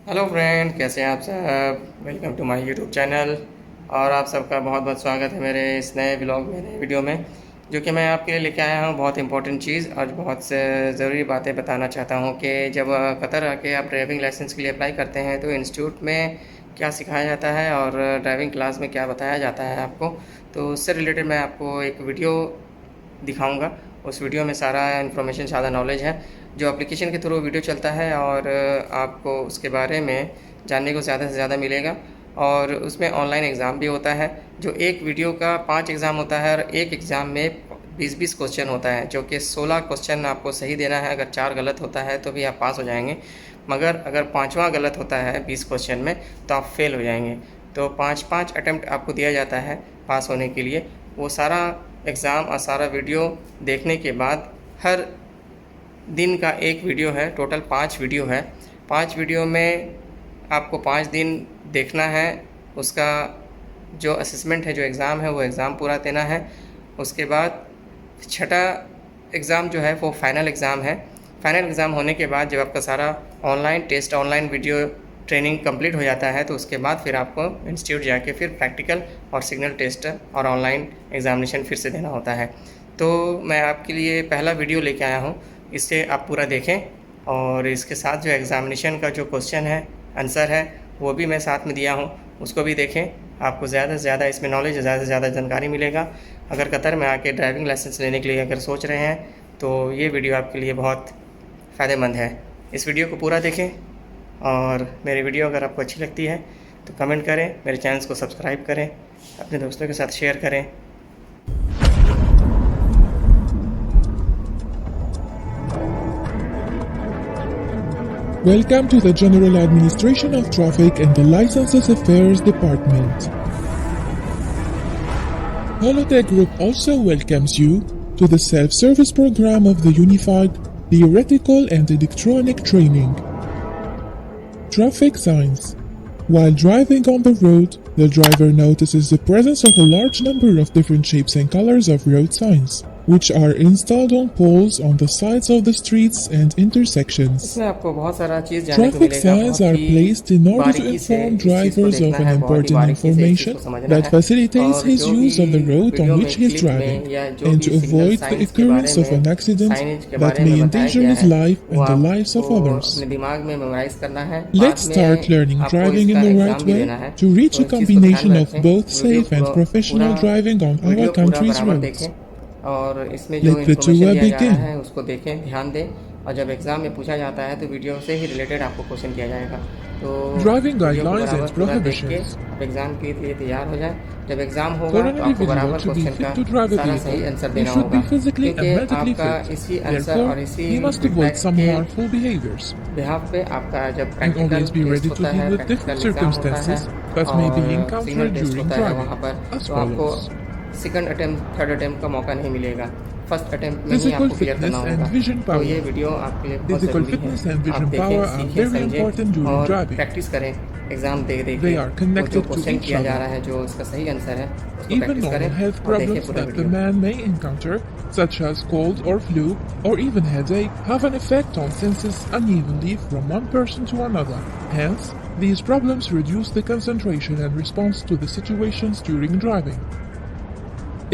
Hello friend, कैसे हैं आप सब। Welcome to my YouTube channel. और आप सबका बहुत बहुत स्वागत है मेरे इस नए ब्लॉग में, नए वीडियो में, जो कि मैं आपके लिए लेके आया हूँ। बहुत इंपॉर्टेंट चीज़ और बहुत से ज़रूरी बातें बताना चाहता हूँ कि जब कतर आके आप ड्राइविंग लाइसेंस के लिए अप्लाई करते हैं तो इंस्टीट्यूट में क्या सिखाया जाता है और ड्राइविंग क्लास में क्या बताया जाता है आपको। तो उससे रिलेटेड मैं आपको एक वीडियो दिखाऊंगा। उस वीडियो में सारा इन्फॉर्मेशन, सारा नॉलेज है जो एप्लीकेशन के थ्रू वीडियो चलता है, और आपको उसके बारे में जानने को ज़्यादा से ज़्यादा मिलेगा। और उसमें ऑनलाइन एग्ज़ाम भी होता है, जो एक वीडियो का 5 एग्ज़ाम होता है, और एक एग्ज़ाम में 20-20 क्वेश्चन होता है, जो कि 16 क्वेश्चन आपको सही देना है। अगर 4 गलत होता है तो भी आप पास हो जाएंगे, मगर अगर 5वां गलत होता है 20 क्वेश्चन में तो आप फेल हो जाएंगे। तो 5-5 अटैम्प्ट आपको दिया जाता है पास होने के लिए। वो सारा एग्ज़ाम और सारा वीडियो देखने के बाद हर दिन का एक वीडियो है, टोटल 5 वीडियो है। 5 वीडियो में आपको 5 दिन देखना है। उसका जो असेसमेंट है, जो एग्ज़ाम है, वो एग्ज़ाम पूरा देना है। उसके बाद छठा एग्ज़ाम जो है वो फ़ाइनल एग्ज़ाम है। फ़ाइनल एग्ज़ाम होने के बाद जब आपका सारा online test, online video training complete हो जाता है, तो उसके बाद फिर आपको इंस्टीट्यूट जाके फिर प्रैक्टिकल और सिग्नल टेस्ट और ऑनलाइन एग्ज़ामिनेशन फिर से देना होता है। तो मैं आपके लिए पहला वीडियो लेके आया हूँ, इससे आप पूरा देखें। और इसके साथ जो एग्ज़ामिनेशन का जो क्वेश्चन है, आंसर है, वो भी मैं साथ में दिया हूँ, उसको भी देखें। आपको ज़्यादा से ज़्यादा इसमें नॉलेज, ज़्यादा से ज़्यादा जानकारी मिलेगा। अगर कतर में आके ड्राइविंग लाइसेंस लेने के लिए अगर सोच रहे हैं तो ये वीडियो आपके लिए बहुत फ़ायदेमंद है। इस वीडियो को पूरा देखें, और मेरी वीडियो अगर आपको अच्छी लगती है तो कमेंट करें, मेरे चैनल को सब्सक्राइब करें, अपने दोस्तों के साथ शेयर करें। Welcome to the General Administration of Traffic and the Licenses Affairs Department. Holodeck Group also welcomes you to the self-service program of the Unified Theoretical and Electronic Training. Traffic signs. While driving on the road, the driver notices the presence of a large number of different shapes and colors of road signs, which are installed on poles on the sides of the streets and intersections. इसमें आपको बहुत सारा चीज़ जानने को Traffic मिलेगा। signs बहुत are he placed in order to बारीकी से inform इस चीज़ को drivers देखना of an है, बहुत ही important बारीकी से इस चीज़ information को समझना that है। facilitates और his जो भी use of the road video on में which he is clip driving, में या जो and भी to signal avoid the science के बारे occurrence of an में, accident साइनेज के that बारे may में बताया endanger गया his है, life वो and the lives of आपको others. अपने दिमाग में मेमोराइज़ करना है। Let's बाद start में learning आपको driving in इसका the right एग्ज़ाम भी way देना है। to reach तो a इस चीज़ को ध्यान combination में of रखें। both वीडियो safe and पूरा professional driving on our video पूरा country's बराबर roads. देखें, और इसमें जो Let the इन्फॉर्मेशन tour दिया जा रहा begin. है उसको देखें, ध्यान दें। और जब एग्ज़ाम में पूछा जाता है तो वीडियो से ही रिलेटेड आपको क्वेश्चन किया जाएगा। तो Driving वीडियो को guidelines बराबर and पूरा देख के prohibitions. आप एग्ज़ाम के लिए तैयार हो जाएं। जब एग्ज़ाम होगा तो For an आपको individual बराबर to be क्वेश्चन का fit to drive a सारा सही vehicle, आंसर he देना should होगा, be physically क्योंकि and medically आपका fit. इसी आंसर Therefore, और इसी he must avoid feedback some के harmful behaviors बिहाफ पे आपका जब and practical always be test ready to होता deal है, with different प्रैक्टिकल एग्ज़ाम होता है circumstances that may be और सिग्नल encountered टेस्ट during होता है, driving, वहाँ पर as तो आपको follows. Second attempt, third attempt का मौका नहीं मिलेगा। फर्स्ट अटेम्प्ट में ही Physical आपको क्लियर करना fitness होगा। and vision तो ये power. वीडियो आपके लिए बहुत Physical ज़रूरी है। fitness and आप vision देखें, power are सीखें, very important समझें during और driving. प्रैक्टिस करें। एग्ज़ाम दे दे They के are वो जो connected to क्वेश्चन each किया जा other. रहा है, जो उसका सही आंसर है, उसको Even प्रैक्टिस normal करें health और देखें problems पूरा that the video. man may encounter, such as cold or flu, or even headache, have an effect on senses unevenly from one person to another. Hence, these problems reduce the concentration and response to the situations during driving.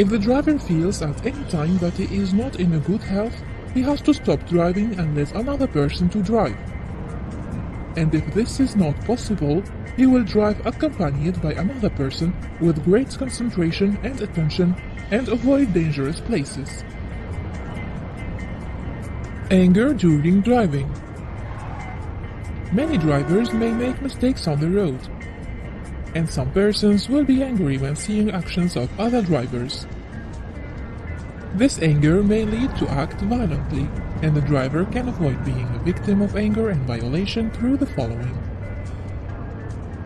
If the driver feels at any time that he is not in a good health, he has to stop driving and let another person to drive. And if this is not possible, he will drive accompanied by another person with great concentration and attention and avoid dangerous places. Anger during driving. Many drivers may make mistakes on the road, and some persons will be angry when seeing actions of other drivers. This anger may lead to act violently, and the driver can avoid being a victim of anger and violation through the following.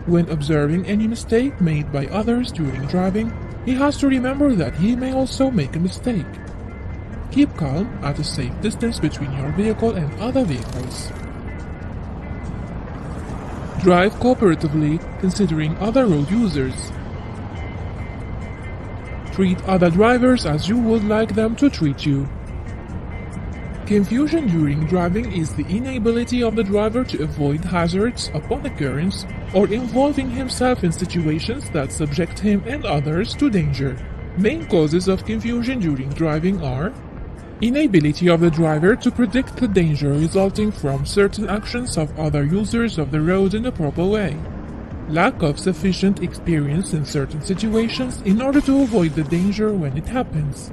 When observing any mistake made by others during driving, he has to remember that he may also make a mistake. Keep calm at a safe distance between your vehicle and other vehicles. Drive cooperatively, considering other road users. Treat other drivers as you would like them to treat you. Confusion during driving is the inability of the driver to avoid hazards upon occurrence or involving himself in situations that subject him and others to danger. Main causes of confusion during driving are inability of the driver to predict the danger resulting from certain actions of other users of the road in a proper way, lack of sufficient experience in certain situations in order to avoid the danger when it happens,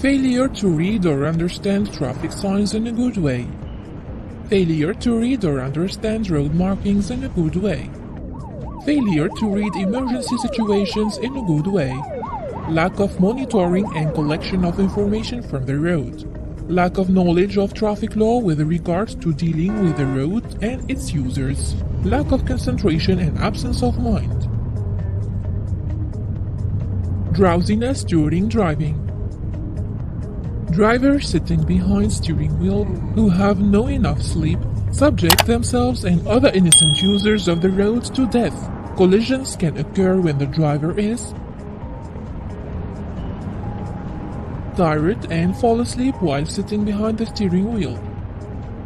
failure to read or understand traffic signs in a good way, failure to read or understand road markings in a good way, failure to read emergency situations in a good way, lack of monitoring and collection of information from the road, lack of knowledge of traffic law with regard to dealing with the road and its users, lack of concentration and absence of mind, drowsiness during driving. Drivers sitting behind steering wheel who have no enough sleep subject themselves and other innocent users of the road to death. Collisions can occur when the driver is tired and fall asleep while sitting behind the steering wheel.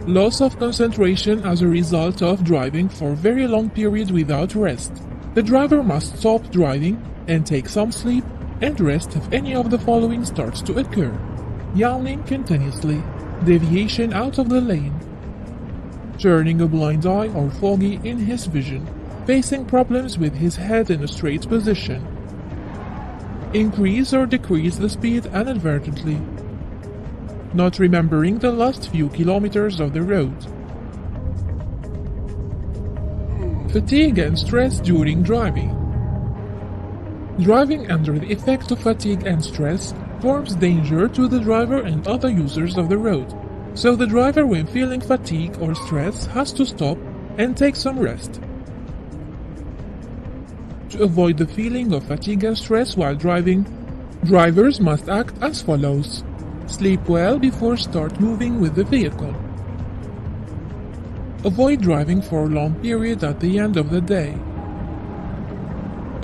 Loss of concentration as a result of driving for very long periods without rest. The driver must stop driving and take some sleep and rest if any of the following starts to occur. Yawning continuously, deviation out of the lane, turning a blind eye or foggy in his vision, facing problems with his head in a straight position, increase or decrease the speed inadvertently, not remembering the last few kilometers of the road, fatigue and stress during driving. Driving under the effect of fatigue and stress forms danger to the driver and other users of the road, so the driver, when feeling fatigue or stress, has to stop and take some rest. To avoid the feeling of fatigue and stress while driving, drivers must act as follows. Sleep well before start moving with the vehicle. Avoid driving for a long period at the end of the day.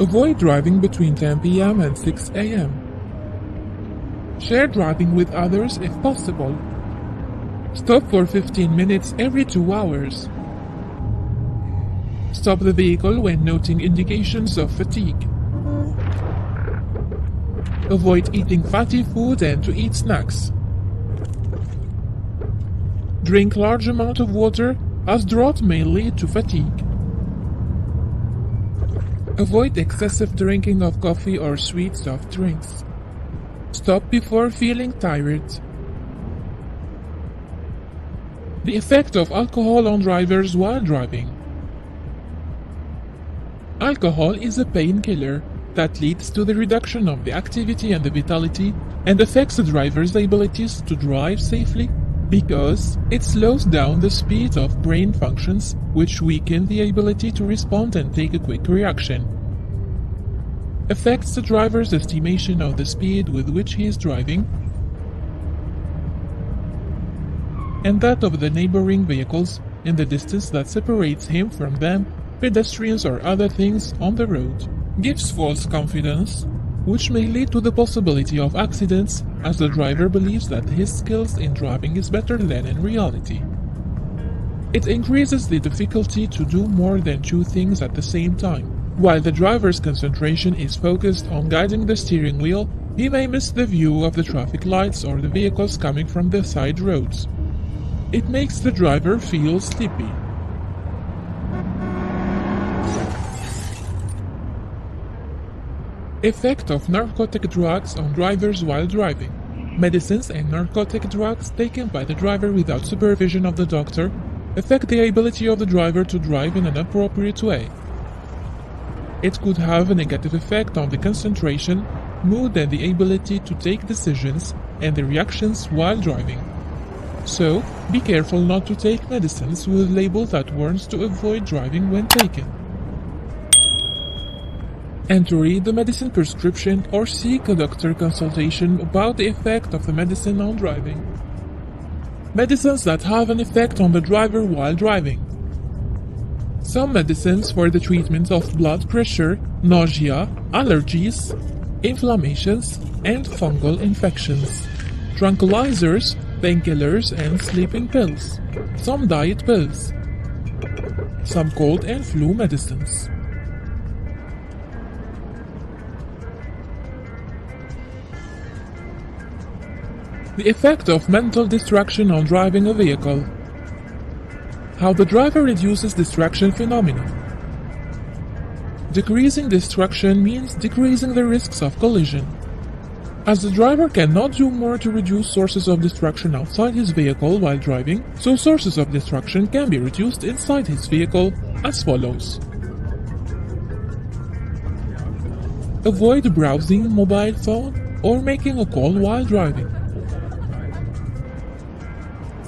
Avoid driving between 10 p.m. and 6 a.m. Share driving with others if possible. Stop for 15 minutes every 2 hours. Stop the vehicle when noting indications of fatigue. Avoid eating fatty food and to eat snacks. Drink large amount of water as drought may lead to fatigue. Avoid excessive drinking of coffee or sweet soft drinks. Stop before feeling tired. The effect of alcohol on drivers while driving. Alcohol is a painkiller that leads to the reduction of the activity and the vitality and affects the driver's abilities to drive safely because it slows down the speed of brain functions, which weaken the ability to respond and take a quick reaction. Affects the driver's estimation of the speed with which he is driving and that of the neighboring vehicles in the distance that separates him from them, pedestrians or other things on the road. Gives false confidence, which may lead to the possibility of accidents as the driver believes that his skills in driving is better than in reality. It increases the difficulty to do more than two things at the same time. While the driver's concentration is focused on guiding the steering wheel, he may miss the view of the traffic lights or the vehicles coming from the side roads. It makes the driver feel sleepy. Effect of narcotic drugs on drivers while driving. Medicines and narcotic drugs taken by the driver without supervision of the doctor affect the ability of the driver to drive in an appropriate way. It could have a negative effect on the concentration, mood and the ability to take decisions and the reactions while driving. So, be careful not to take medicines with label that warns to avoid driving when taken. And to read the medicine prescription or seek a doctor consultation about the effect of the medicine on driving. Medicines that have an effect on the driver while driving. Some medicines for the treatment of blood pressure, nausea, allergies, inflammations, and fungal infections. Tranquilizers painkillers and sleeping pills, some diet pills, some cold and flu medicines. The effect of mental distraction on driving a vehicle. How the driver reduces distraction phenomenon. Decreasing distraction means decreasing the risks of collision. As the driver cannot do more to reduce sources of distraction outside his vehicle while driving, so sources of distraction can be reduced inside his vehicle as follows. Avoid browsing mobile phone or making a call while driving.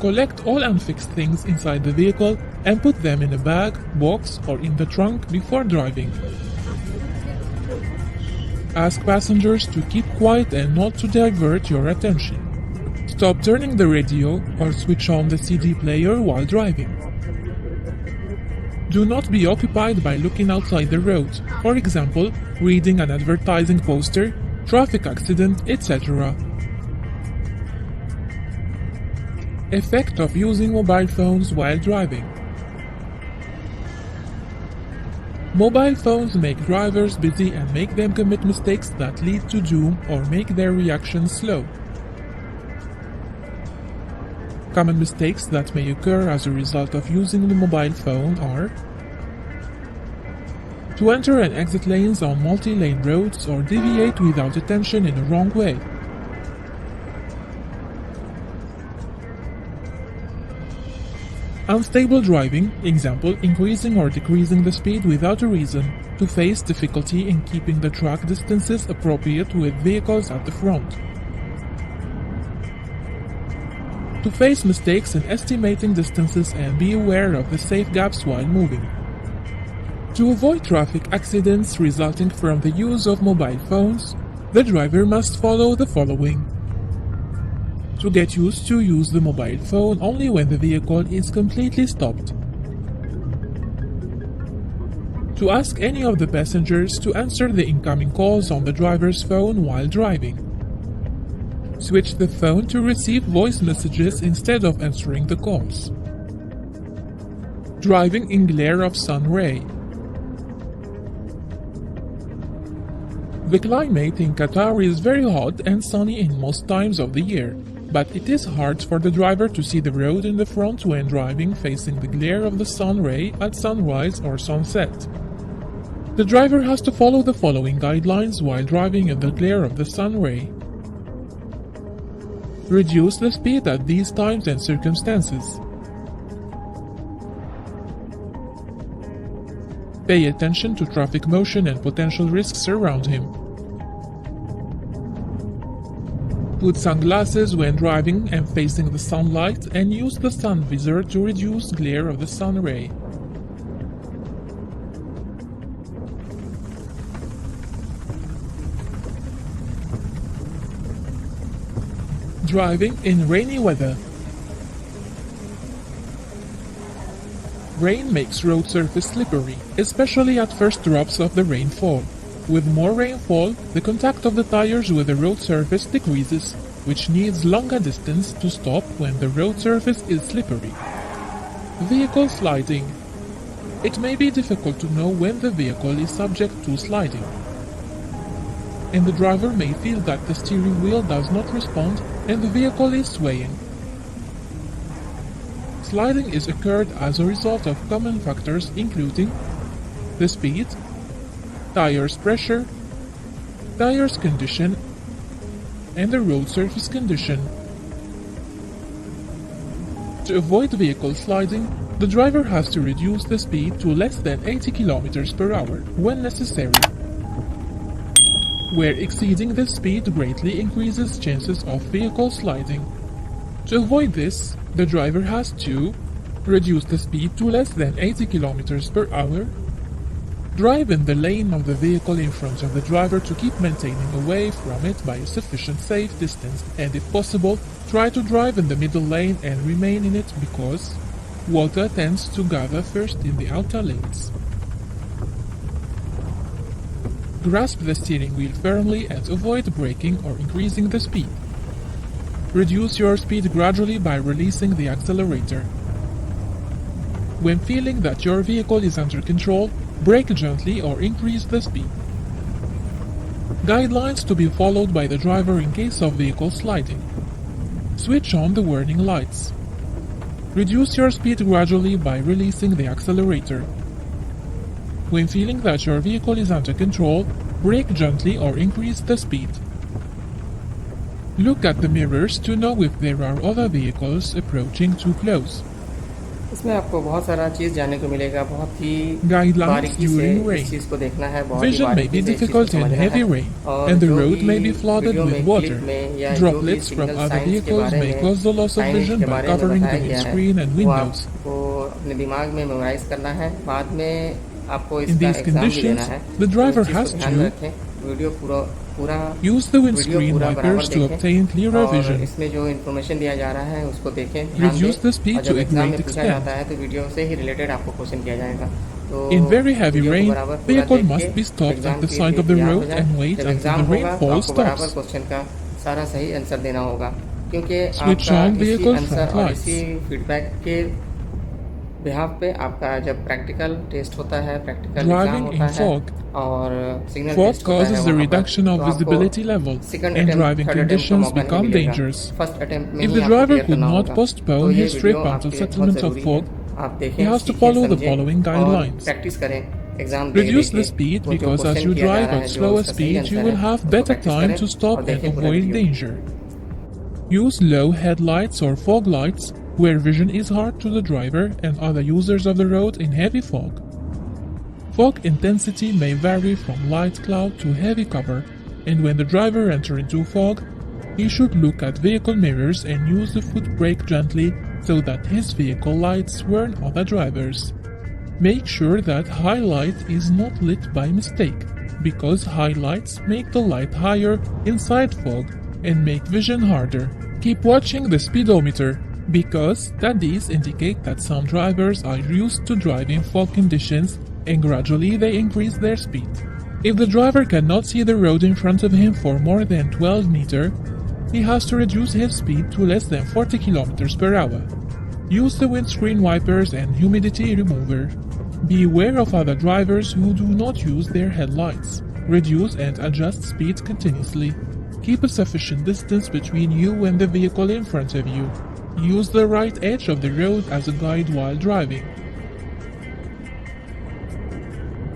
Collect all unfixed things inside the vehicle and put them in a bag, box, or in the trunk before driving. Ask passengers to keep quiet and not to divert your attention. Stop turning the radio or switch on the CD player while driving. Do not be occupied by looking outside the road, for example, reading an advertising poster, traffic accident, etc. Effect of using mobile phones while driving. Mobile phones make drivers busy and make them commit mistakes that lead to doom or make their reactions slow. Common mistakes that may occur as a result of using the mobile phone are to enter and exit lanes on multi-lane roads or deviate without attention in a wrong way. Unstable driving, example, increasing or decreasing the speed without a reason, to face difficulty in keeping the track distances appropriate with vehicles at the front. To face mistakes in estimating distances and be aware of the safe gaps while moving. To avoid traffic accidents resulting from the use of mobile phones, the driver must follow the following. To get used to use the mobile phone only when the vehicle is completely stopped. To ask any of the passengers to answer the incoming calls on the driver's phone while driving. Switch the phone to receive voice messages instead of answering the calls. Driving in glare of sun ray. The climate in Qatar is very hot and sunny in most times of the year, but it is hard for the driver to see the road in the front when driving facing the glare of the sun ray at sunrise or sunset. The driver has to follow the following guidelines while driving in the glare of the sun ray. Reduce the speed at these times and circumstances. Pay attention to traffic motion and potential risks around him. Put sunglasses when driving and facing the sunlight and use the sun visor to reduce glare of the sun ray. Driving in rainy weather. Rain makes road surface slippery, especially at first drops of the rainfall. With more rainfall, the contact of the tires with the road surface decreases, which needs longer distance to stop when the road surface is slippery. Vehicle sliding. It may be difficult to know when the vehicle is subject to sliding, and the driver may feel that the steering wheel does not respond and the vehicle is swaying. Sliding is occurred as a result of common factors including the speed, tires pressure, tires condition, and the road surface condition. To avoid vehicle sliding, the driver has to reduce the speed to less than 80 km per hour when necessary, where exceeding this speed greatly increases chances of vehicle sliding. To avoid this, the driver has to reduce the speed to less than 80 km per hour, drive in the lane of the vehicle in front of the driver to keep maintaining away from it by a sufficient safe distance, and if possible, try to drive in the middle lane and remain in it because water tends to gather first in the outer lanes. Grasp the steering wheel firmly and avoid braking or increasing the speed. Reduce your speed gradually by releasing the accelerator. When feeling that your vehicle is under control, brake gently or increase the speed. Guidelines to be followed by the driver in case of vehicle sliding. Switch on the warning lights. Reduce your speed gradually by releasing the accelerator. When feeling that your vehicle is under control, brake gently or increase the speed. Look at the mirrors to know if there are other vehicles approaching too close. इसमें आपको बहुत सारा चीज़ जानने को मिलेगा, बहुत ही Guidelines बारीकी से during इस rain. चीज़ को देखना है, बहुत ही Vision may बारीकी be से इस चीज़ को difficult in समझना heavy है। rain, और and the जो road भी may be flooded video with में water. क्लिप में या जो भी Droplets from signal other science के vehicles बारे may में, cause the loss of science vision के by बारे में covering the बताया गया है, windscreen and वो windows. आपको अपने दिमाग में मेमोराइज करना है, बाद में आपको In इसका these एग्जाम भी देना conditions, है। the driver तो इस चीज़ has को ध्यान to रखें, वीडियो पूरा use the वीडियो windscreen पूरा बराबर wipers to देखें obtain clearer और vision. इसमें जो इन्फॉर्मेशन दिया जा रहा है उसको देखें, ध्यान Reduce the दें, speed और to जब a एग्जाम में great पूछा extent. जाता है तो वीडियो से ही रिलेटेड आपको क्वेश्चन किया जाएगा। तो In very heavy वीडियो को rain, बराबर पूरा vehicle देख must के be stopped exam at the के side लिए of the तैयार हो road जाए। and wait जब until एग्जाम the होगा तो rainfall आपको बराबर stops. क्वेश्चन का सारा सही आंसर देना होगा, क्योंकि Switch आपका on इसी vehicle आंसर front और lights. इसी फीडबैक के बिहाफ पे आपका जब प्रैक्टिकल टेस्ट होता है, प्रैक्टिकल एग्जाम Driving होता in है fog. और सिग्नल Fog टेस्ट होता है causes the वहाँ पर, reduction of तो आपको visibility level, second and attempt, driving third attempt का conditions मौका नहीं become मिलेगा, dangerous. फर्स्ट अटेम्प्ट में If ही the आपको driver क्लियर could करना not होगा। postpone तो ये his वीडियो trip आपके until लिए बहुत settlement of ज़रूरी है, fog, आप he देखें, has to सीखें, follow the समझें following और guidelines. प्रैक्टिस करें। एग्जाम दे Reduce के the speed वो जो because as क्वेश्चन you किया जा drive रहा at है, जो slower उसका सही speed, you आंसर will है, have उसको better प्रैक्टिस time करें to और stop and देखें पूरा avoid video. danger. Use low headlights or fog lights where vision is hard to the driver and other users of the road in heavy fog. Fog intensity may vary from light cloud to heavy cover, and when the driver enters into fog, he should look at vehicle mirrors and use the foot brake gently so that his vehicle lights warn other drivers. Make sure that high light is not lit by mistake, because high lights make the light higher inside fog and make vision harder. Keep watching the speedometer, because studies indicate that some drivers are used to driving fog conditions and gradually they increase their speed. If the driver cannot see the road in front of him for more than 12 meters, he has to reduce his speed to less than 40 km per hour. Use the windscreen wipers and humidity remover. Beware of other drivers who do not use their headlights. Reduce and adjust speed continuously. Keep a sufficient distance between you and the vehicle in front of you. Use the right edge of the road as a guide while driving.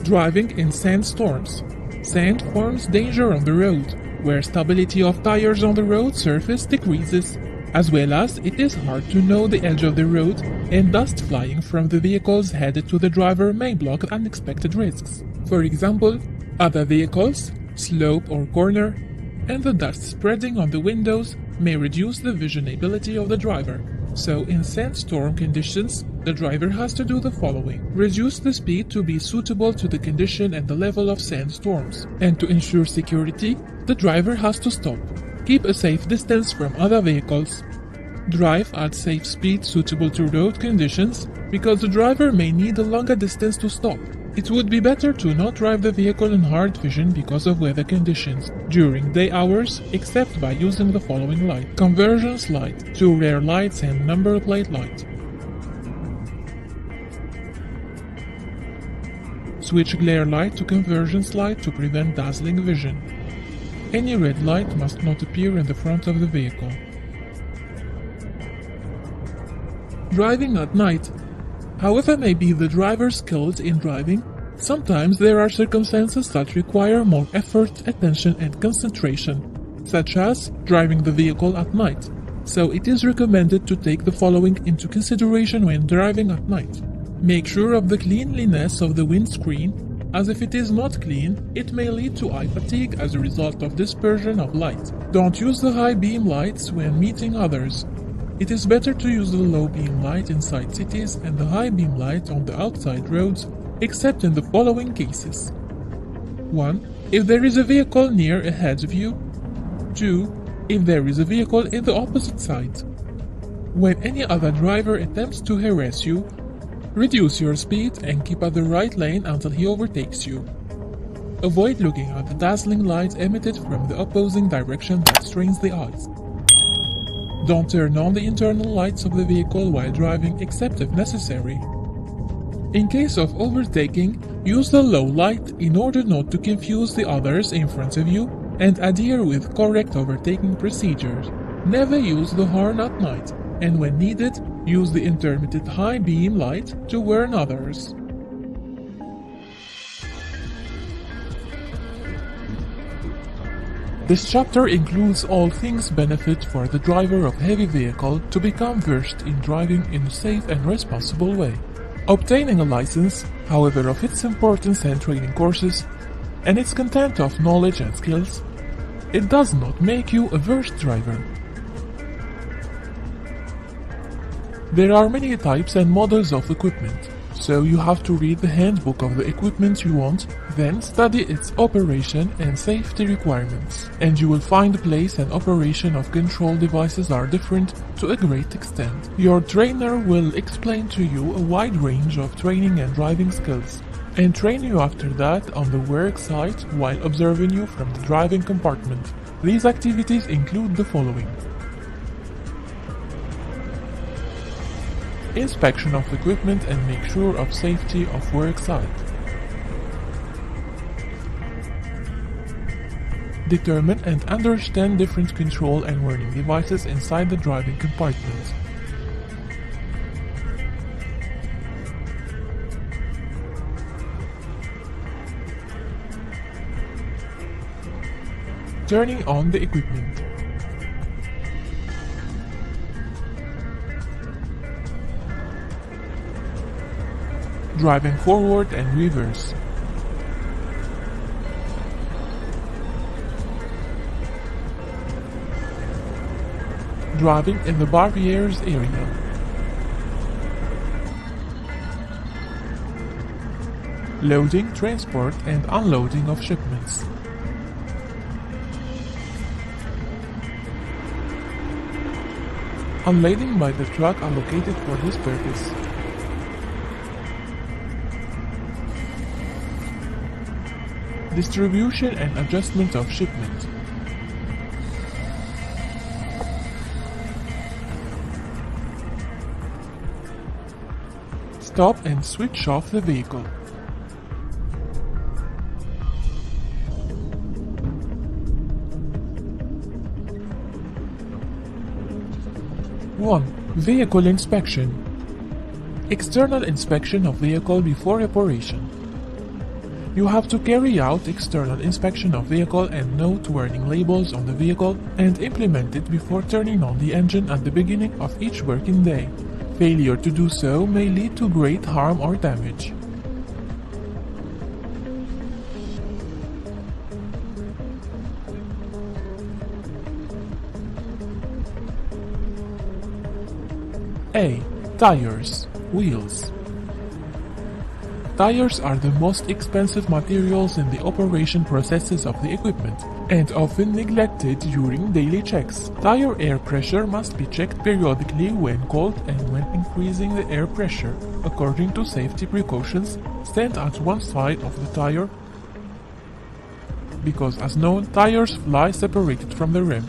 Driving in sandstorms. Sand forms danger on the road, where stability of tires on the road surface decreases, as well as it is hard to know the edge of the road, and dust flying from the vehicles headed to the driver may block unexpected risks. For example, other vehicles, slope or corner, and the dust spreading on the windows may reduce the visionability of the driver. So in sandstorm conditions, the driver has to do the following. Reduce the speed to be suitable to the condition and the level of sandstorms. And to ensure security, the driver has to stop. Keep a safe distance from other vehicles. Drive at safe speed suitable to road conditions, because the driver may need a longer distance to stop. It would be better to not drive the vehicle in hard vision because of weather conditions during day hours, except by using the following light. Convergence light, 2 rear lights and number plate light. Switch glare light to convergence light to prevent dazzling vision. Any red light must not appear in the front of the vehicle. Driving at night. However may be the driver skilled in driving, sometimes there are circumstances that require more effort, attention and concentration, such as driving the vehicle at night. So it is recommended to take the following into consideration when driving at night. Make sure of the cleanliness of the windscreen, as if it is not clean, it may lead to eye fatigue as a result of dispersion of light. Don't use the high beam lights when meeting others. It is better to use the low beam light inside cities and the high beam light on the outside roads, except in the following cases. 1. If there is a vehicle near ahead of you. 2. If there is a vehicle in the opposite side. When any other driver attempts to harass you, reduce your speed and keep at the right lane until he overtakes you. Avoid looking at the dazzling light emitted from the opposing direction that strains the eyes. Don't turn on the internal lights of the vehicle while driving except if necessary. In case of overtaking, use the low light in order not to confuse the others in front of you and adhere with correct overtaking procedures. Never use the horn at night, and when needed, use the intermittent high beam light to warn others. This chapter includes all things benefit for the driver of heavy vehicle to become versed in driving in a safe and responsible way. Obtaining a license, however, of its importance and training courses, and its content of knowledge and skills, it does not make you a versed driver. There are many types and models of equipment, so you have to read the handbook of the equipment you want, then study its operation and safety requirements, and you will find the place and operation of control devices are different to a great extent. Your trainer will explain to you a wide range of training and driving skills, and train you after that on the work site while observing you from the driving compartment. These activities include the following: inspection of equipment and make sure of safety of work site. Determine and understand different control and warning devices inside the driving compartment. Turning on the equipment. Driving forward and reverse. Driving in the barriers area. Loading, transport and unloading of shipments. Unloading by the truck allocated for this purpose. Distribution and adjustment of shipment. Stop and switch off the vehicle. One, vehicle inspection. External inspection of vehicle before operation. You have to carry out external inspection of vehicle and note warning labels on the vehicle and implement it before turning on the engine at the beginning of each working day. Failure to do so may lead to great harm or damage. A. Tires, wheels. Tires are the most expensive materials in the operation processes of the equipment and often neglected during daily checks. Tire air pressure must be checked periodically when cold and when increasing the air pressure. According to safety precautions, stand at one side of the tire because, as known, tires fly separated from the rim.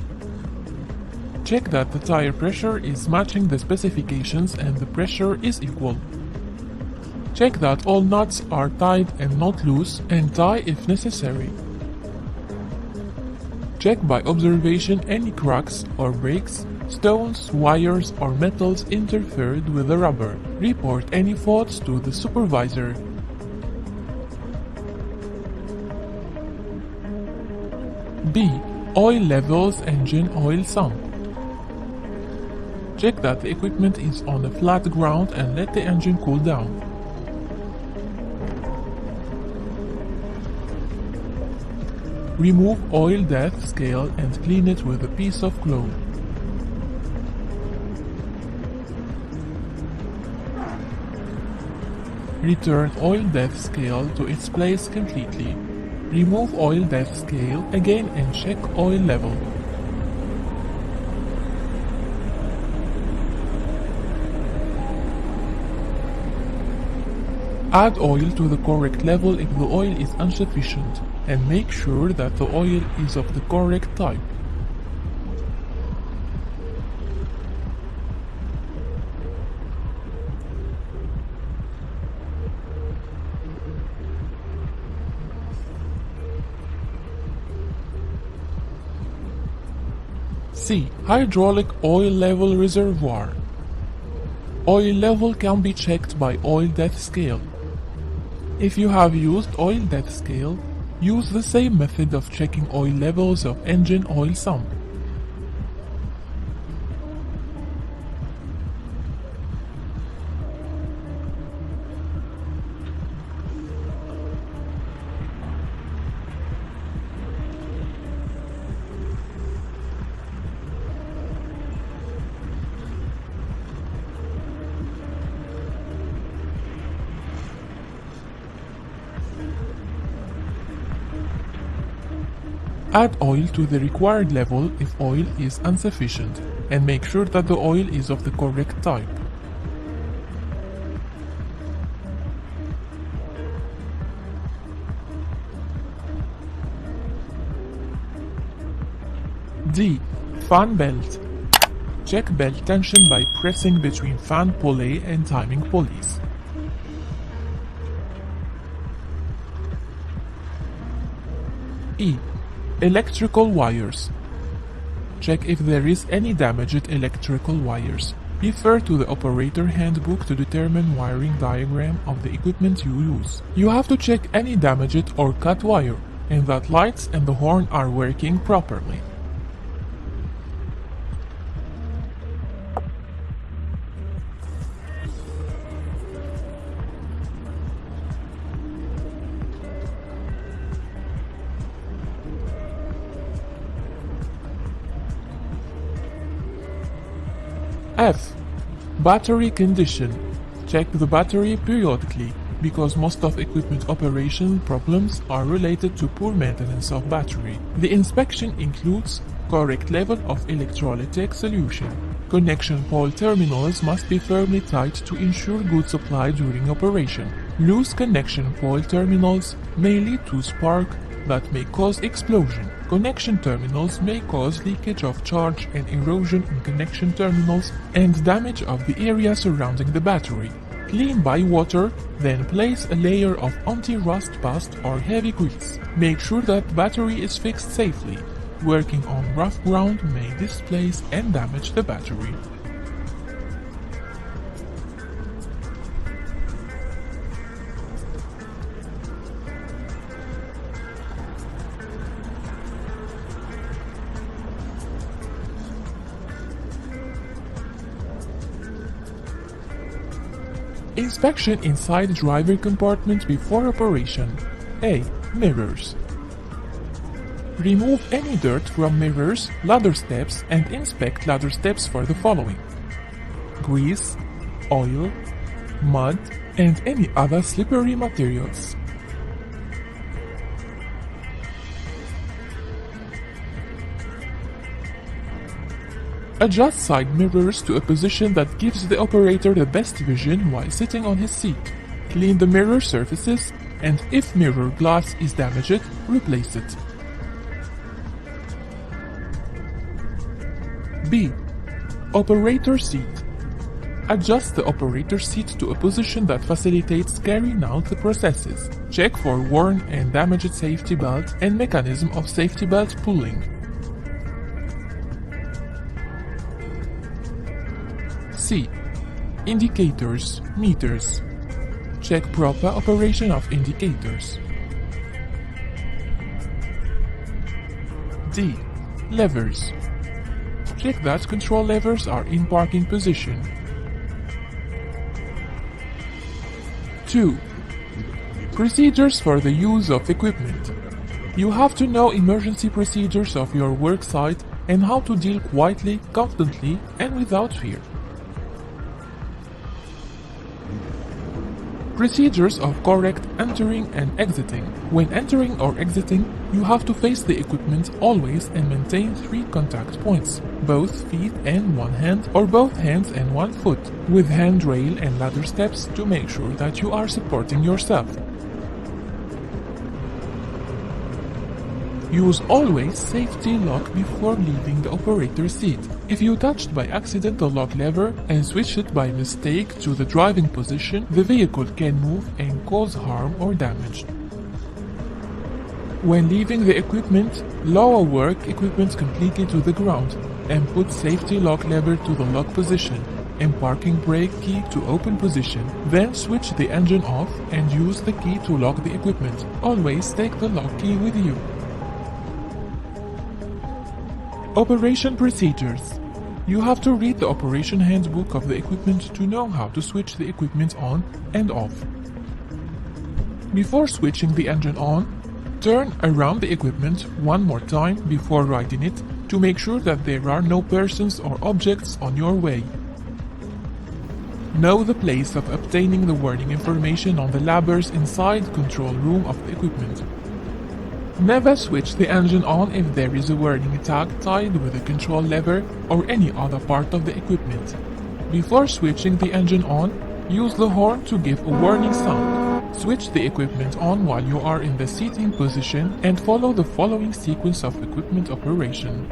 Check that the tire pressure is matching the specifications and the pressure is equal. Check that all nuts are tied and not loose, and tie if necessary. Check by observation any cracks or breaks, stones, wires or metals interfered with the rubber. Report any faults to the supervisor. B. Oil levels, engine oil sump. Check that the equipment is on a flat ground and let the engine cool down. Remove oil depth scale and clean it with a piece of cloth. Return oil depth scale to its place completely. Remove oil depth scale again and check oil level. Add oil to the correct level if the oil is insufficient, and make sure that the oil is of the correct type. C. Hydraulic oil level reservoir. Oil level can be checked by oil depth scale. If you have used oil depth scale, use the same method of checking oil levels of engine oil sump. Add oil to the required level if oil is insufficient, and make sure that the oil is of the correct type. D. Fan belt. Check belt tension by pressing between fan pulley and timing pulleys. E. Electrical wires. Check if there is any damaged electrical wires. Refer to the operator handbook to determine wiring diagram of the equipment you use. You have to check any damaged or cut wire, and that lights and the horn are working properly. F. Battery condition. Check the battery periodically, because most of equipment operation problems are related to poor maintenance of battery. The inspection includes correct level of electrolytic solution. Connection pole terminals must be firmly tied to ensure good supply during operation. Loose connection pole terminals may lead to spark that may cause explosion. Connection terminals may cause leakage of charge and erosion in connection terminals and damage of the area surrounding the battery. Clean by water, then place a layer of anti-rust paste or heavy grease. Make sure that battery is fixed safely. Working on rough ground may displace and damage the battery. Inspection inside driver compartment before operation. A. Mirrors. Remove any dirt from mirrors, ladder steps, and inspect ladder steps for the following: grease, oil, mud, and any other slippery materials. Adjust side mirrors to a position that gives the operator the best vision while sitting on his seat. Clean the mirror surfaces, and if mirror glass is damaged, replace it. B. Operator seat. Adjust the operator seat to a position that facilitates carrying out the processes. Check for worn and damaged safety belt and mechanism of safety belt pulling. C. Indicators, meters. Check proper operation of indicators. D. Levers. Check that control levers are in parking position. 2. Procedures for the use of equipment. You have to know emergency procedures of your work site and how to deal quietly, confidently, and without fear. Procedures of correct entering and exiting. When entering or exiting, you have to face the equipment always and maintain 3 contact points, both feet and one hand, or both hands and one foot, with handrail and ladder steps to make sure that you are supporting yourself. Use always safety lock before leaving the operator seat. If you touched by accident the lock lever and switch it by mistake to the driving position, the vehicle can move and cause harm or damage. When leaving the equipment, lower work equipment completely to the ground and put safety lock lever to the lock position and parking brake key to open position. Then switch the engine off and use the key to lock the equipment. Always take the lock key with you. Operation procedures. You have to read the operation handbook of the equipment to know how to switch the equipment on and off. Before switching the engine on, turn around the equipment one more time before riding it to make sure that there are no persons or objects on your way. Know the place of obtaining the warning information on the ladders inside control room of the equipment. Never switch the engine on if there is a warning tag tied with a control lever or any other part of the equipment. Before switching the engine on, use the horn to give a warning sound. Switch the equipment on while you are in the seating position and follow the following sequence of equipment operation.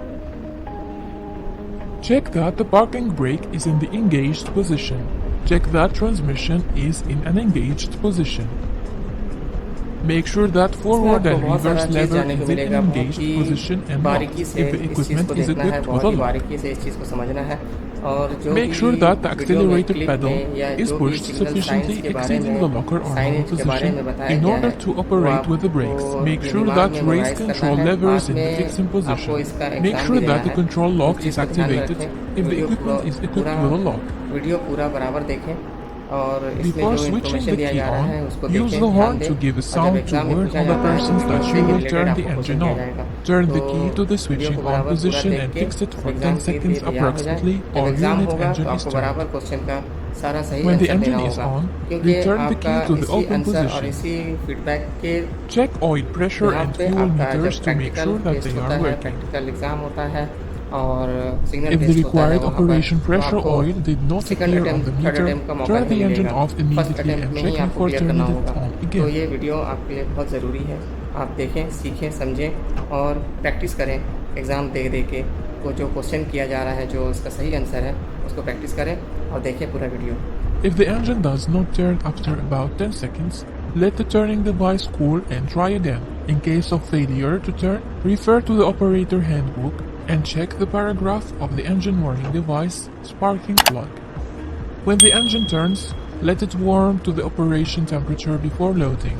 Check that the parking brake is in the engaged position. Check that transmission is in an engaged position. Make sure that forward and reverse lever is in an engaged position and locked if the equipment is equipped with a lock. Make sure that the accelerator pedal is pushed sufficiently exceeding the locker or normal position in order to operate with the brakes. Make sure that raise control lever is in the fixing position. Make sure that the control lock is activated if the equipment is equipped with a lock. Before switching the key on, use the horn to give a sound to warn other persons that you will turn the engine on. Turn the key to the switching on position and fix it for 10 seconds approximately or unit engine is turned. When the engine is on, return the key to the open position. Check oil pressure and fuel meters to make sure that they are working. If the required operation pressure oil did not appear on the meter, turn the engine off immediately and check before turning it on तो ये again. Video आपके लिए बहुत ज़रूरी है. आप देखें, सीखें, समझें और प्रैक्टिस करें. एग्ज़ाम दे के वो जो क्वेश्चन किया जा रहा है, जो उसका सही आंसर है, उसको प्रैक्टिस करें और देखें पूरा video. If the engine does not turn after about 10 seconds, let the turning device cool and try again. In case of failure to turn, refer to the operator handbook and check the paragraph of the engine warning device sparking plug. When the engine turns, let it warm to the operation temperature before loading.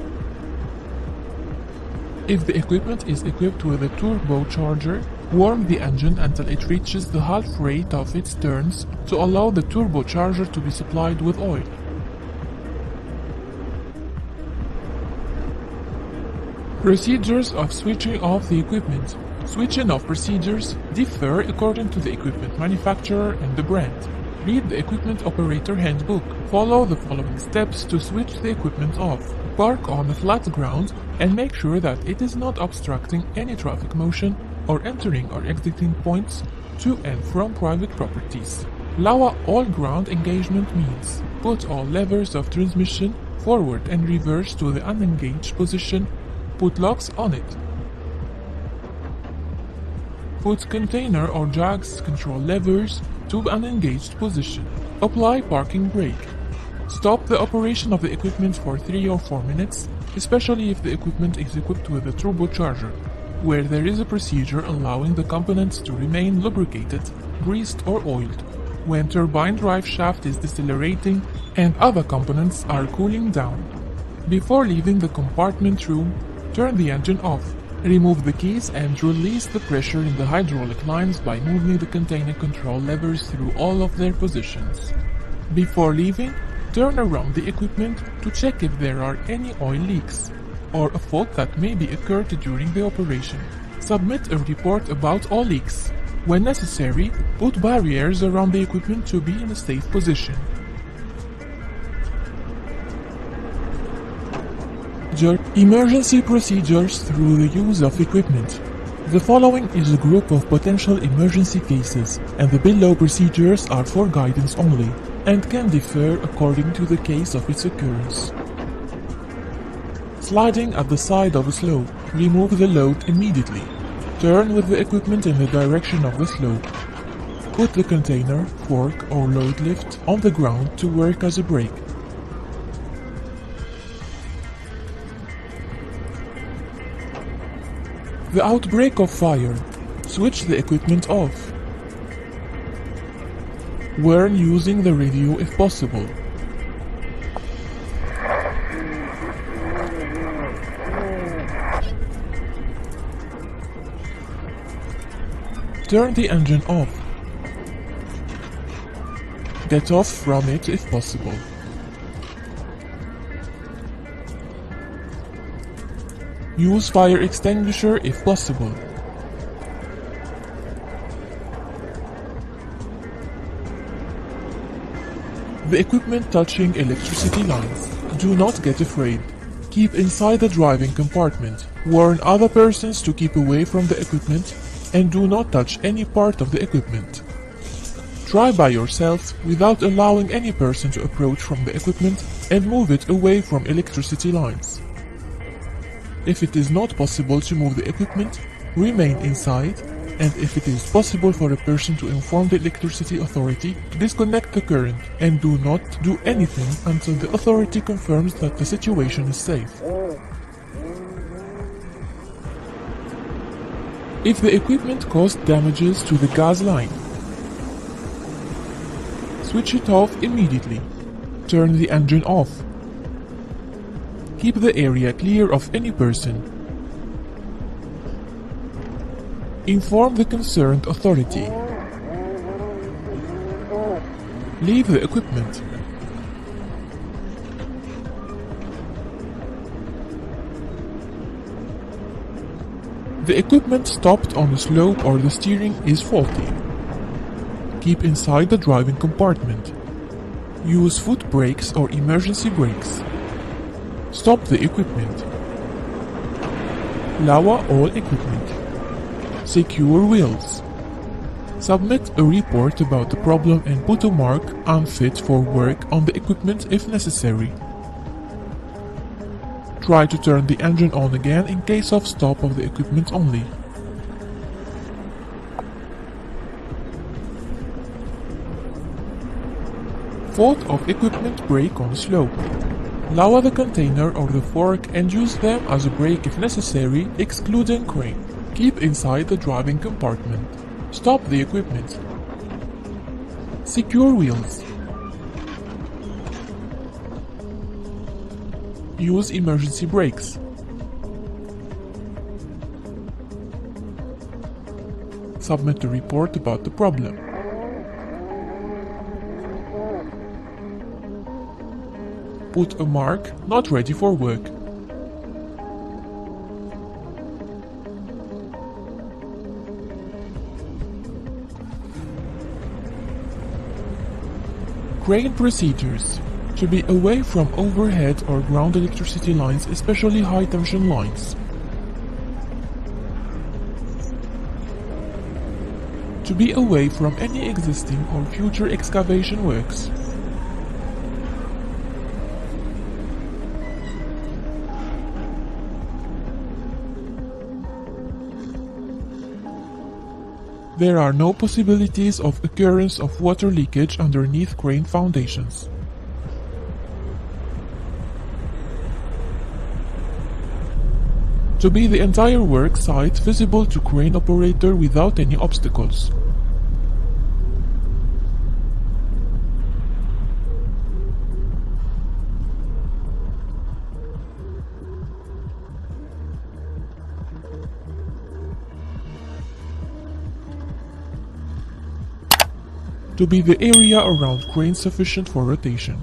If the equipment is equipped with a turbocharger, warm the engine until it reaches the half rate of its turns to allow the turbocharger to be supplied with oil. Procedures of switching off the equipment. Switching off procedures differ according to the equipment manufacturer and the brand. Read the equipment operator handbook. Follow the following steps to switch the equipment off. Park on a flat ground and make sure that it is not obstructing any traffic motion or entering or exiting points to and from private properties. Lower all ground engagement means put all levers of transmission forward and reverse to the unengaged position. Put locks on it. Put container or jags control levers to an engaged position. Apply parking brake. Stop the operation of the equipment for 3 or 4 minutes, especially if the equipment is equipped with a turbocharger, where there is a procedure allowing the components to remain lubricated, greased or oiled. When turbine drive shaft is decelerating and other components are cooling down. Before leaving the compartment room, turn the engine off. Remove the keys and release the pressure in the hydraulic lines by moving the container control levers through all of their positions. Before leaving, turn around the equipment to check if there are any oil leaks or a fault that may be occurred during the operation. Submit a report about all leaks. When necessary, put barriers around the equipment to be in a safe position. Emergency procedures through the use of equipment. The following is a group of potential emergency cases, and the below procedures are for guidance only, and can differ according to the case of its occurrence. Sliding at the side of a slope. Remove the load immediately. Turn with the equipment in the direction of the slope. Put the container, fork or load lift on the ground to work as a brake. The outbreak of fire. Switch the equipment off. Warn using the radio if possible. Turn the engine off. Get off from it if possible. Use fire extinguisher if possible. The equipment touching electricity lines. Do not get afraid. Keep inside the driving compartment. Warn other persons to keep away from the equipment and do not touch any part of the equipment. Try by yourself without allowing any person to approach from the equipment and move it away from electricity lines. If it is not possible to move the equipment, remain inside, and if it is possible for a person to inform the electricity authority to disconnect the current, and do not do anything until the authority confirms that the situation is safe. If the equipment caused damages to the gas line, switch it off immediately. Turn the engine off. Keep the area clear of any person. Inform the concerned authority. Leave the equipment. The equipment stopped on a slope or the steering is faulty. Keep inside the driving compartment. Use foot brakes or emergency brakes. Stop the equipment. Lower all equipment. Secure wheels. Submit a report about the problem and put a mark unfit for work on the equipment if necessary. Try to turn the engine on again in case of stop of the equipment only. Fault of equipment brake on slope. Lower the container or the fork and use them as a brake if necessary, excluding crane. Keep inside the driving compartment. Stop the equipment. Secure wheels. Use emergency brakes. Submit a report about the problem. Put a mark, not ready for work. Crane procedures. To be away from overhead or ground electricity lines, especially high tension lines. To be away from any existing or future excavation works. There are no possibilities of occurrence of water leakage underneath crane foundations. To be the entire work site visible to crane operator without any obstacles. To be the area around crane sufficient for rotation.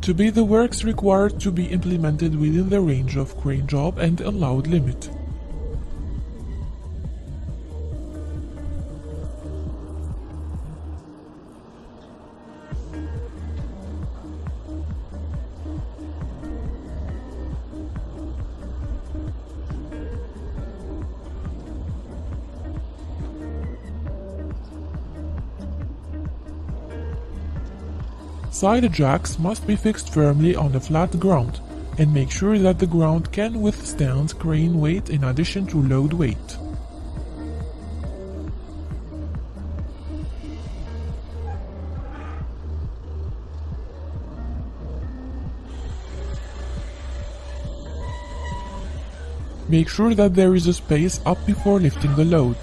To be the works required to be implemented within the range of crane job and allowed limit. Side jacks must be fixed firmly on the flat ground. and make sure that the ground can withstand crane weight in addition to load weight. Make sure that there is a space up before lifting the load.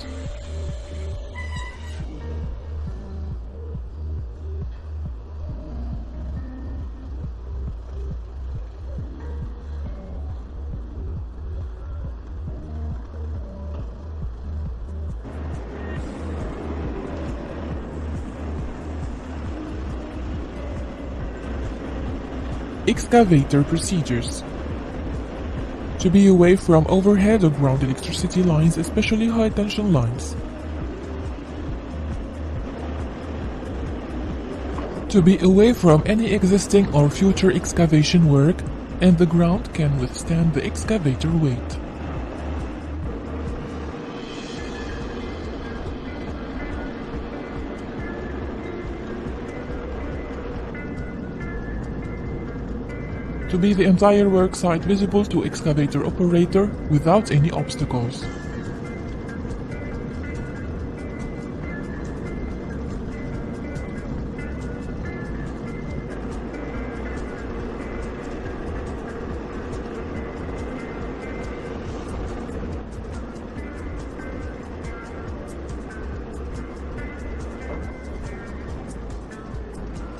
Excavator procedures. To be away from overhead or ground electricity lines, especially high tension lines. To be away from any existing or future excavation work, and the ground can withstand the excavator weight. To be the entire work site visible to excavator operator without any obstacles.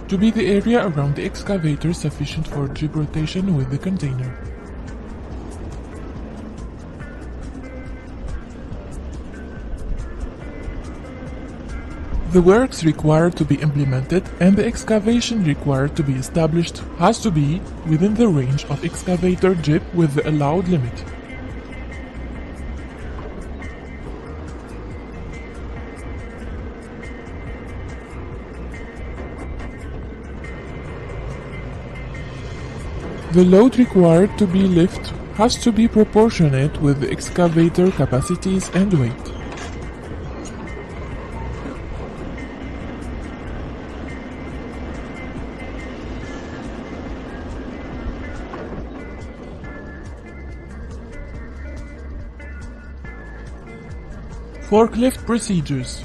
To be the area around the excavator sufficient for jib rotation with the container. The works required to be implemented and the excavation required to be established has to be within the range of excavator jib with the allowed limit. The load required to be lifted has to be proportionate with the excavator capacities and weight. Forklift procedures.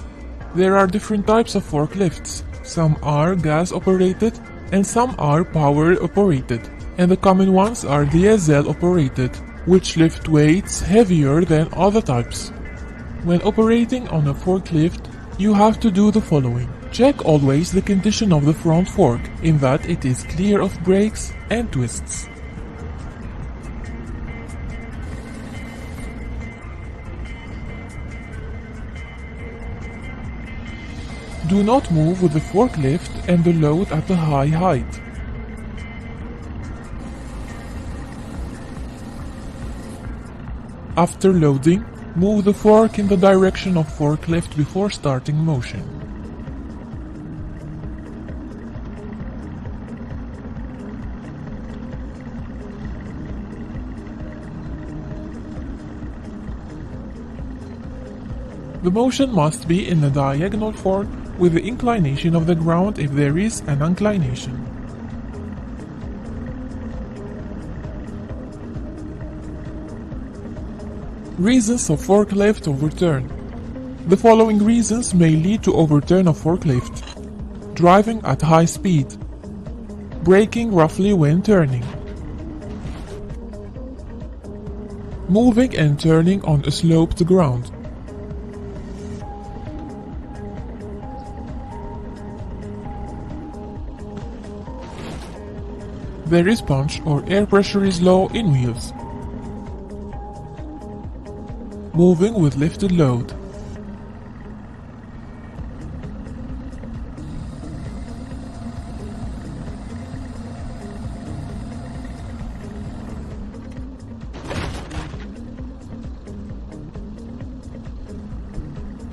There are different types of forklifts. Some are gas operated and some are power operated. And the common ones are diesel operated, which lift weights heavier than other types. When operating on a forklift, you have to do the following. Check always the condition of the front fork, in that it is clear of breaks and twists. Do not move with the forklift and the load at a high height. After loading, move the fork in the direction of forklift before starting motion. The motion must be in a diagonal fork with the inclination of the ground if there is an inclination. Reasons of forklift overturn. The following reasons may lead to overturn of forklift. Driving at high speed. Braking roughly when turning. Moving and turning on a sloped ground. There is punch or air pressure is low in wheels. Moving with lifted load.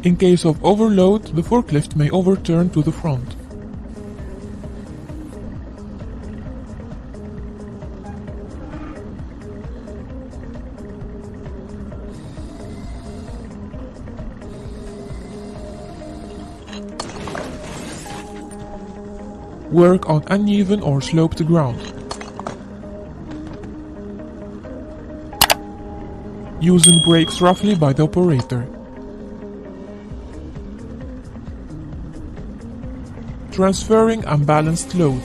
In case of overload, the forklift may overturn to the front. Work on uneven or sloped ground. using brakes roughly by the operator. Transferring unbalanced load.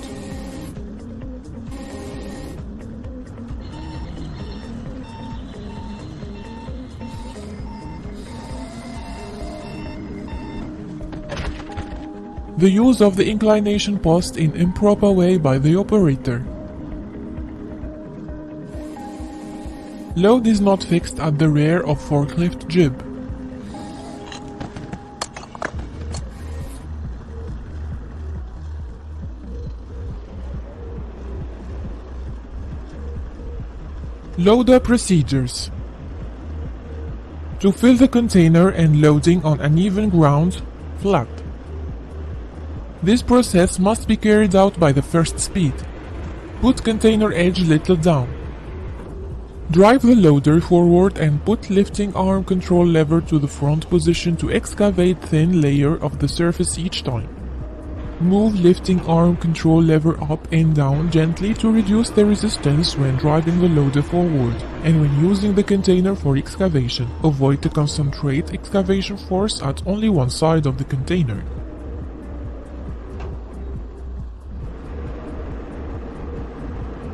The use of the inclination post in improper way by the operator. Load is not fixed at the rear of forklift jib. Loader procedures. To fill the container and loading on uneven ground, flat. This process must be carried out by the first speed. Put container edge little down. Drive the loader forward and put lifting arm control lever to the front position to excavate thin layer of the surface each time. Move lifting arm control lever up and down gently to reduce the resistance when driving the loader forward, and when using the container for excavation, avoid to concentrate excavation force at only one side of the container.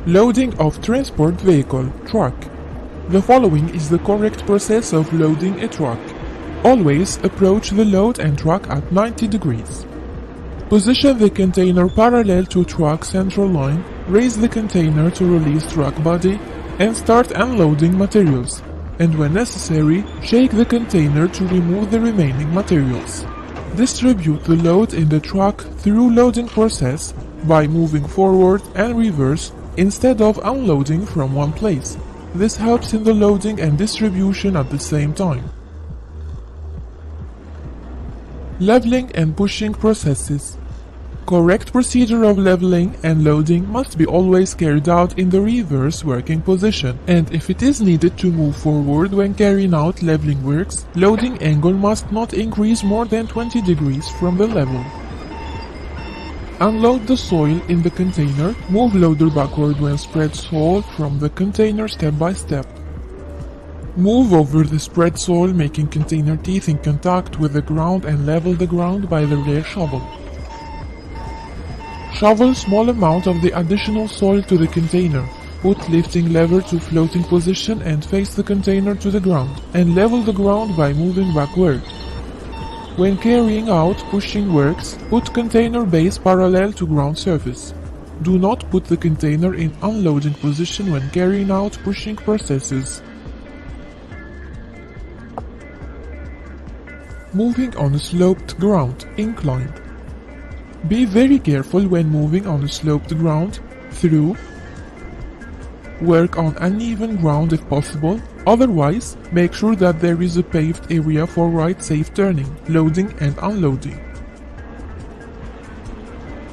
Loading of transport vehicle, truck. The following is the correct process of loading a truck. Always approach the load and truck at 90 degrees. Position the container parallel to truck central line, raise the container to release truck body, and start unloading materials. And when necessary, shake the container to remove the remaining materials. Distribute the load in the truck through loading process by moving forward and reverse instead of unloading from one place. This helps in the loading and distribution at the same time. Leveling and pushing processes. Correct procedure of leveling and loading must be always carried out in the reverse working position, and if it is needed to move forward when carrying out leveling works, loading angle must not increase more than 20 degrees from the level. Unload the soil in the container. Move loader backward when spread soil from the container step by step. Move over the spread soil, making container teeth in contact with the ground, and level the ground by the rear shovel. Shovel small amount of the additional soil to the container. Put lifting lever to floating position and face the container to the ground, and level the ground by moving backward. When carrying out pushing works, put container base parallel to ground surface. Do not put the container in unloading position when carrying out pushing processes. Moving on a sloped ground, inclined. Be very careful when moving on a sloped ground, through. Work on uneven ground if possible, otherwise make sure that there is a paved area for right safe turning, loading and unloading.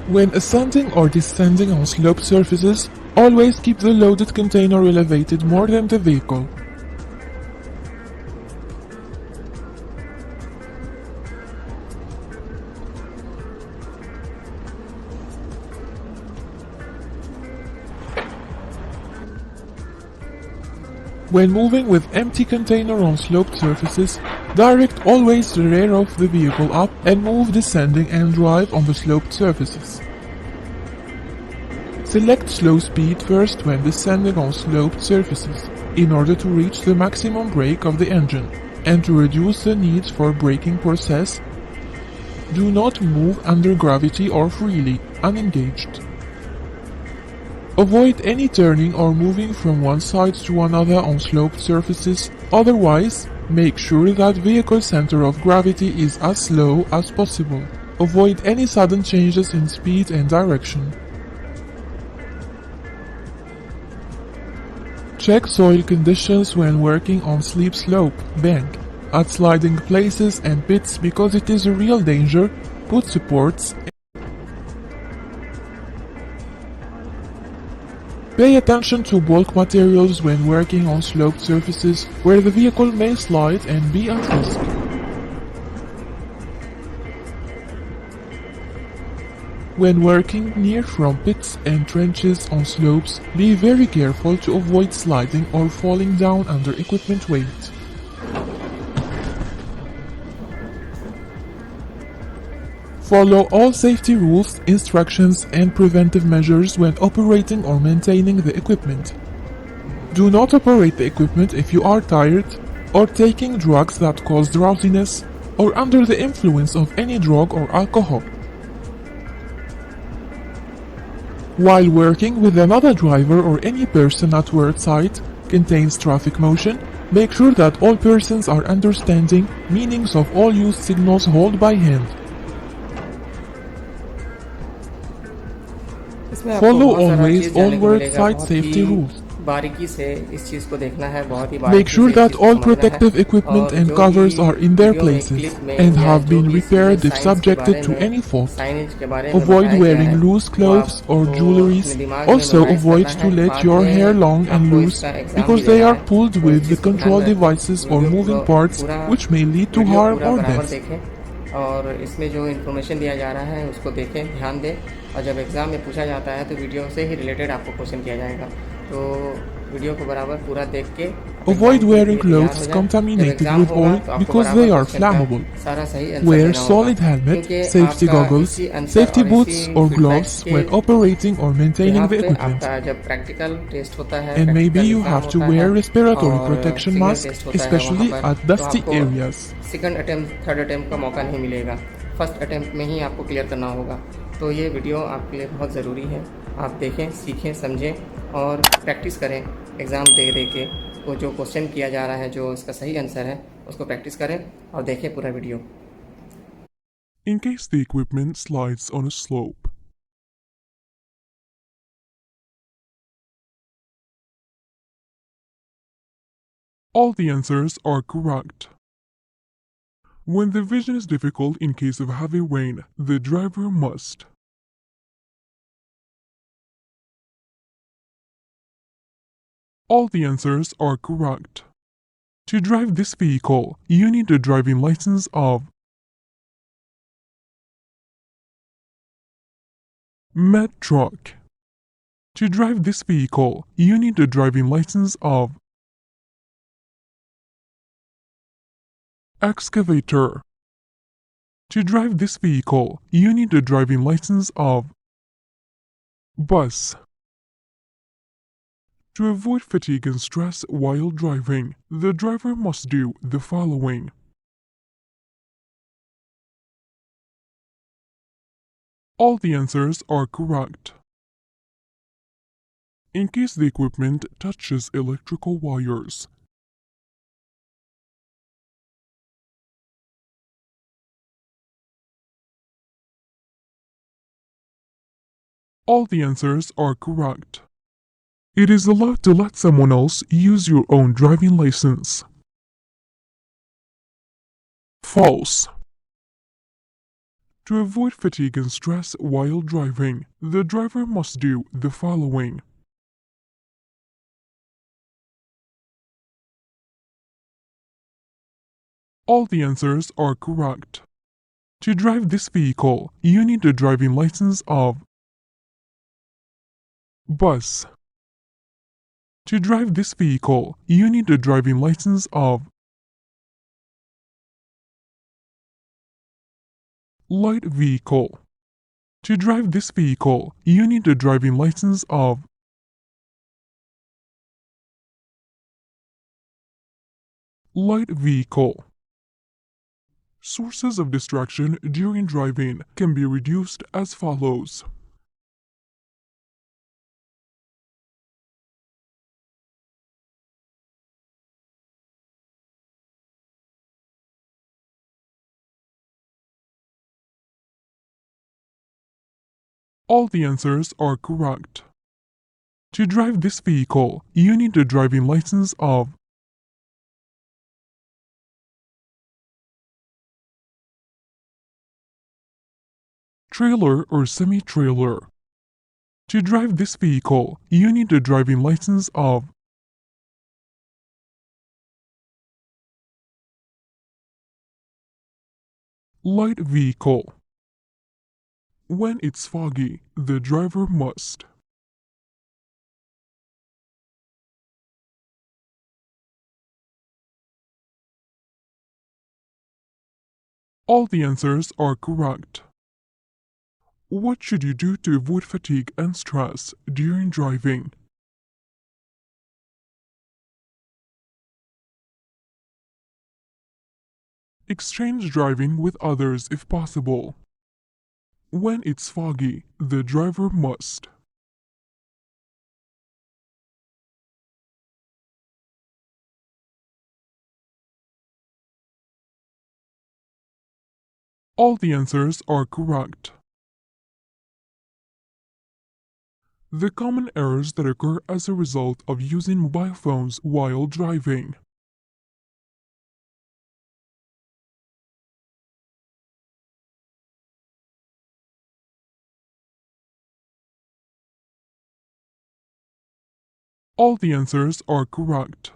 When ascending or descending on sloped surfaces, always keep the loaded container elevated more than the vehicle. When moving with empty container on sloped surfaces, direct always the rear of the vehicle up and move descending and drive on the sloped surfaces. Select slow speed first when descending on sloped surfaces, in order to reach the maximum brake of the engine, and to reduce the need for braking process. Do not move under gravity or freely, unengaged. Avoid any turning or moving from one side to another on sloped surfaces, otherwise, make sure that vehicle center of gravity is as low as possible. Avoid any sudden changes in speed and direction. Check soil conditions when working on steep slope, bank, at sliding places and pits because it is a real danger. Put supports. Pay attention to bulk materials when working on sloped surfaces where the vehicle may slide and be at risk. When working near from pits and trenches on slopes, be very careful to avoid sliding or falling down under equipment weight. Follow all safety rules, instructions, and preventive measures when operating or maintaining the equipment. Do not operate the equipment if you are tired, or taking drugs that cause drowsiness, or under the influence of any drug or alcohol. While working with another driver or any person at work site contains traffic motion, make sure that all persons are understanding meanings of all used signals held by hand. इसमें आपको Follow बहुत सारा always चीज़ all जानने को work मिलेगा, site बहुत safety ही rules. बारीकी से इस चीज़ को देखना है, बहुत ही Make बारीकी sure से इस that चीज़ को all समझना है। protective equipment और and जो covers भी are in their वीडियो में, places क्लिप में and या have जो been भी repaired if साइंस के subjected बारे to में, any fault. साइंस के बारे में Avoid बताया गया wearing है, loose वो clothes or आपको jewelries. अपने दिमाग में Also मेमोराइज avoid करना to है। let बाद your hair में long and आपको loose इसका एग्ज़ाम भी because they देना are है, pulled तो इस with the चीज़ को ध्यान control में रखें। devices or video moving parts पूरा which may lead to video harm पूरा or बराबर death. देखें और इसमें जो इन्फॉर्मेशन दिया जा रहा है उसको देखें, ध्यान दें। और जब एग्ज़ाम में पूछा जाता है तो वीडियो से ही रिलेटेड आपको क्वेश्चन किया जाएगा, तो वीडियो को बराबर पूरा देख के Avoid एग्ज़ाम के wearing लिए तैयार हो clothes जाएं। जब contaminated एग्ज़ाम with होगा oil तो आपको because they बराबर are क्वेश्चन का flammable. सारा सही आंसर Wear देना होगा, solid helmet, क्योंकि safety आपका goggles, इसी आंसर safety और boots इसी or फीडबैक्स gloves के when operating or maintaining behalf the पे equipment. आपका जब प्रैक्टिकल टेस्ट होता है, And maybe practical you exam have to होता है wear respiratory और protection सिग्नल mask, टेस्ट होता है वहाँ especially पर, at तो dusty आपको areas. Second attempt third attempt का मौका नहीं मिलेगा, फर्स्ट अटेम्प्ट में ही आपको क्लियर करना होगा। तो ये वीडियो आपके लिए बहुत ज़रूरी है, आप देखें, सीखें, समझें और प्रैक्टिस करें। एग्ज़ाम दे दे के वो जो क्वेश्चन किया जा रहा है, जो उसका सही आंसर है, उसको प्रैक्टिस करें और देखें पूरा video. In case the equipment slides on a slope. All the answers are correct. When the vision is difficult in case of heavy rain, the driver must. All the answers are correct. To drive this vehicle, you need a driving license of Med truck. To drive this vehicle, you need a driving license of excavator. To drive this vehicle, you need a driving license of bus. To avoid fatigue and stress while driving, the driver must do the following. All the answers are correct. In case the equipment touches electrical wires. All the answers are correct. It is allowed to let someone else use your own driving license. False. To avoid fatigue and stress while driving, the driver must do the following. All the answers are correct. To drive this vehicle, you need a driving license of bus. To drive this vehicle, you need a driving license of light vehicle. To drive this vehicle, you need a driving license of light vehicle. Sources of distraction during driving can be reduced as follows. All the answers are correct. To drive this vehicle, you need a driving license of trailer or semi-trailer. To drive this vehicle, you need a driving license of light vehicle. When it's foggy, the driver must. All the answers are correct. What should you do to avoid fatigue and stress during driving? Exchange driving with others if possible. When it's foggy, the driver must. All the answers are correct. The common errors that occur as a result of using mobile phones while driving. All the answers are correct.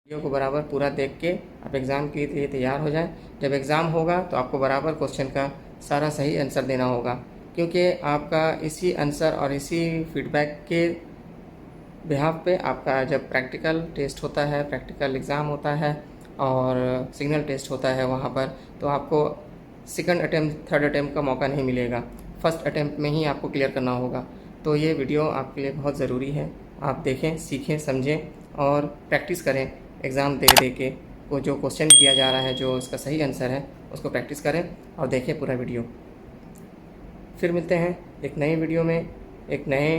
Video को बराबर पूरा देख के आप exam के लिए तैयार हो जाएं। जब एग्ज़ाम होगा तो आपको बराबर क्वेश्चन का सारा सही आंसर देना होगा, क्योंकि आपका इसी आंसर और इसी फीडबैक के बिहाफ पे आपका जब प्रैक्टिकल टेस्ट होता है, प्रैक्टिकल एग्ज़ाम होता है और सिग्नल टेस्ट होता है वहाँ पर, तो आपको सेकंड अटेम्प्ट थर्ड अटेम्प्ट का मौका नहीं मिलेगा। फर्स्ट अटेम्प्ट में ही आपको क्लियर करना होगा। तो ये वीडियो आपके लिए बहुत ज़रूरी है। आप देखें, सीखें, समझें और प्रैक्टिस करें। एग्ज़ाम दे दे के वो जो क्वेश्चन किया जा रहा है, जो उसका सही आंसर है, उसको प्रैक्टिस करें और देखें पूरा वीडियो। फिर मिलते हैं एक नए वीडियो में एक नए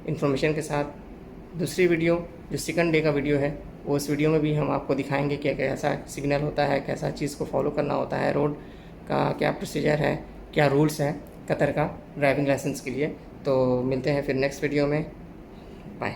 इन्फॉर्मेशन के साथ। दूसरी वीडियो जो सेकंड डे का वीडियो है, वो उस वीडियो में भी हम आपको दिखाएंगे कि कैसा सिग्नल होता है, कैसा चीज़ को फॉलो करना होता है, रोड का क्या प्रोसीजर है, क्या रूल्स है कतर का ड्राइविंग लाइसेंस के लिए। तो मिलते हैं फिर नेक्स्ट वीडियो में। बाय।